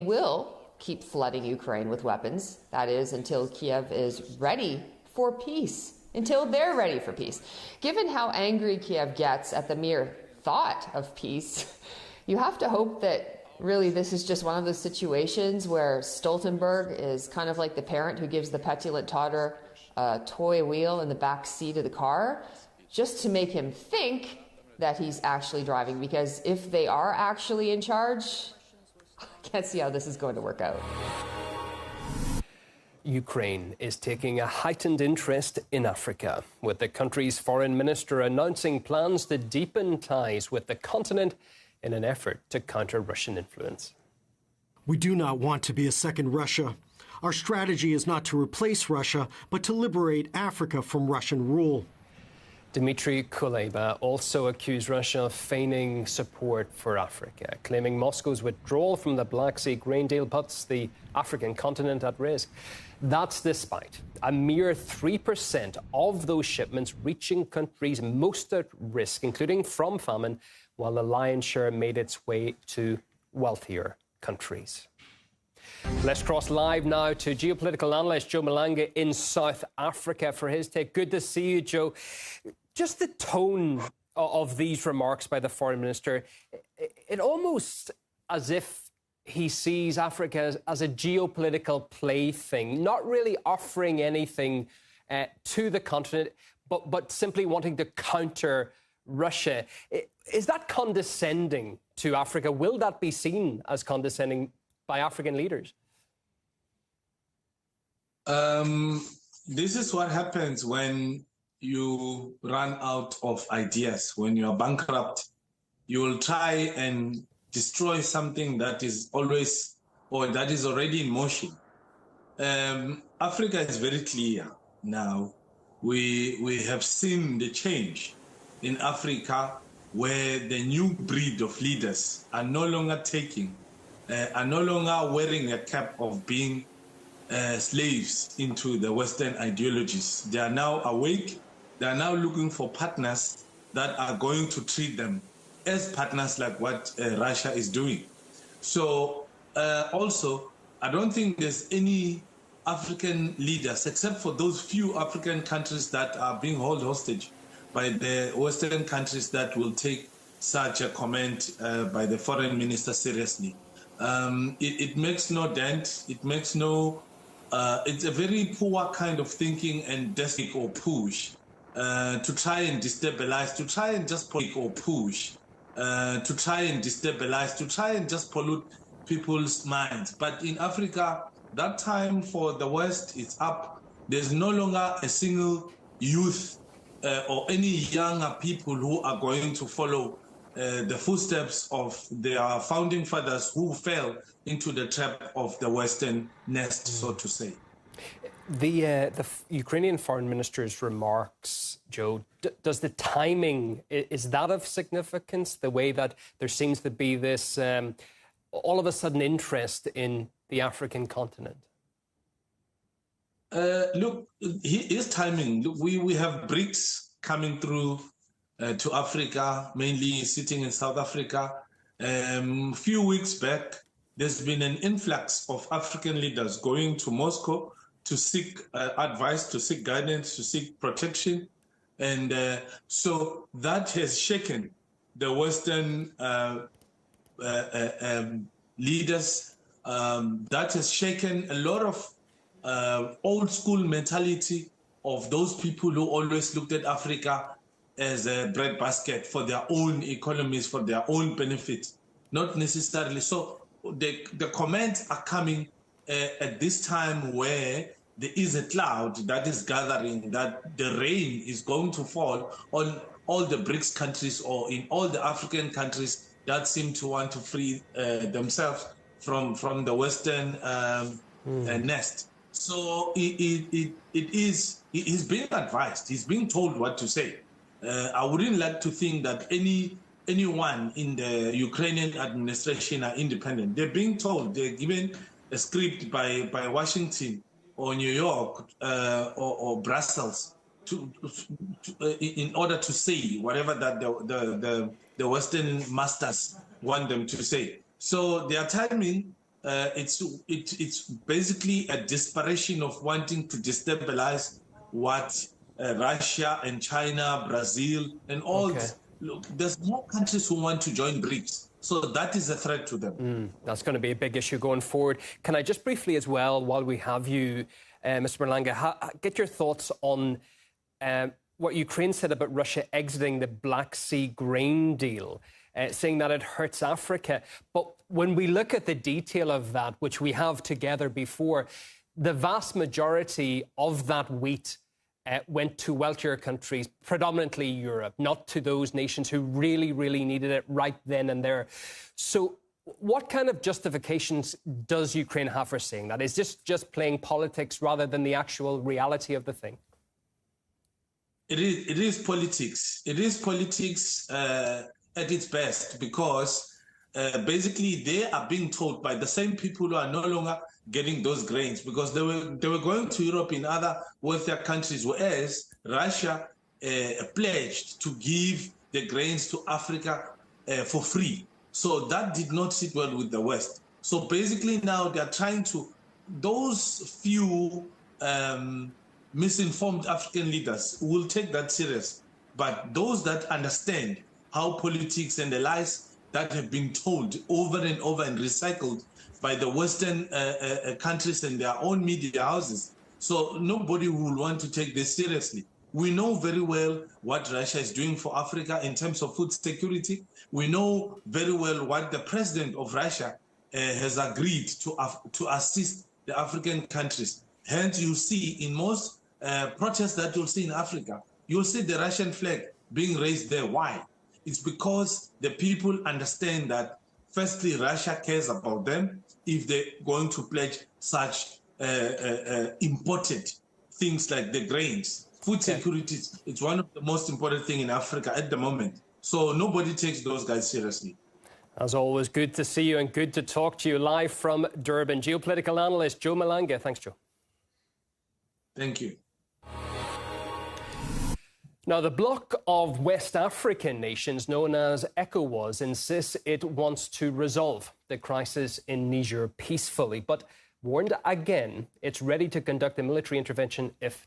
will keep flooding Ukraine with weapons. That is, until Kiev is ready for peace, until they're ready for peace. Given how angry Kiev gets at the mere thought of peace, you have to hope that really this is just one of those situations where Stoltenberg is kind of like the parent who gives the petulant toddler a toy wheel in the back seat of the car, just to make him think that he's actually driving. Because if they are actually in charge, I can't see how this is going to work out. Ukraine is taking a heightened interest in Africa, with the country's foreign minister announcing plans to deepen ties with the continent in an effort to counter Russian influence. We do not want to be a second Russia. Our strategy is not to replace Russia, but to liberate Africa from Russian rule. Dmitry Kuleba also accused Russia of feigning support for Africa, claiming Moscow's withdrawal from the Black Sea grain deal puts the African continent at risk. That's despite a mere 3% of those shipments reaching countries most at risk, including from famine, while the lion's share made its way to wealthier countries. Let's cross live now to geopolitical analyst Joe Malanga in South Africa for his take. Good to see you, Joe. Just the tone of these remarks by the foreign minister, it almost as if he sees Africa as a geopolitical plaything, not really offering anything to the continent, but simply wanting to counter Russia. Is that condescending to Africa? Will that be seen as condescending by African leaders? This is what happens when you run out of ideas. When you are bankrupt, you will try and destroy something that is always, or that is already in motion. Africa is very clear now. We have seen the change in Africa, where the new breed of leaders are no longer wearing a cap of being slaves into the Western ideologies. They are now awake. They are now looking for partners that are going to treat them as partners, like what Russia is doing. So also, I don't think there's any African leaders, except for those few African countries that are being held hostage by the Western countries, that will take such a comment by the foreign minister seriously. It makes no dent. It makes no. It's a very poor kind of thinking and desperate or push to try and destabilize, to try and just push, to try and destabilize, to try and just pollute people's minds. But in Africa, that time for the West is up. There's no longer a single youth or any younger people who are going to follow the footsteps of their founding fathers who fell into the trap of the Western nest, so to say. The Ukrainian foreign minister's remarks, Joe, does the timing, is that of significance? The way that there seems to be this all of a sudden interest in the African continent? Look, his timing. Look, we have BRICS coming through to Africa, mainly sitting in South Africa. A few weeks back, there's been an influx of African leaders going to Moscow to seek advice, to seek guidance, to seek protection. And so that has shaken the Western leaders. That has shaken a lot of old school mentality of those people who always looked at Africa as a breadbasket for their own economies, for their own benefit, not necessarily. So the comments are coming at this time where there is a cloud that is gathering, that the rain is going to fall on all the BRICS countries or in all the African countries that seem to want to free themselves from the Western nest. So he's being advised, he's being told what to say. I wouldn't like to think that anyone in the Ukrainian administration are independent. They're being told, they're given a script by Washington or New York or Brussels in order to say whatever that the Western masters want them to say. So their timing it's basically a desperation of wanting to destabilize what Russia and China, Brazil, and all. Okay. Look, there's more countries who want to join BRICS. So that is a threat to them. That's going to be a big issue going forward. Can I just briefly as well, while we have you, Mr. Malanga, get your thoughts on what Ukraine said about Russia exiting the Black Sea grain deal, saying that it hurts Africa. But when we look at the detail of that, which we have together before, the vast majority of that wheat went to wealthier countries, predominantly Europe, not to those nations who really, really needed it right then and there. So what kind of justifications does Ukraine have for saying that? Is this just playing politics rather than the actual reality of the thing? It is politics. It is politics at its best, because basically they are being told by the same people who are no longer getting those grains, because they were going to Europe in other wealthier countries, whereas Russia pledged to give the grains to Africa for free. So that did not sit well with the West. So basically now they're trying to, those few misinformed African leaders will take that serious. But those that understand how politics and the lies that have been told over and over and recycled by the Western countries and their own media houses. So nobody will want to take this seriously. We know very well what Russia is doing for Africa in terms of food security. We know very well what the president of Russia has agreed to assist the African countries. Hence, you see in most protests that you'll see in Africa, you'll see the Russian flag being raised there. Why? It's because the people understand that, firstly, Russia cares about them if they're going to pledge such imported things like the grains. Food security, it's one of the most important things in Africa at the moment. So nobody takes those guys seriously. As always, good to see you and good to talk to you live from Durban. Geopolitical analyst Joe Malanga. Thanks, Joe. Thank you. Now, the bloc of West African nations known as ECOWAS insists it wants to resolve the crisis in Niger peacefully, but warned again it's ready to conduct a military intervention if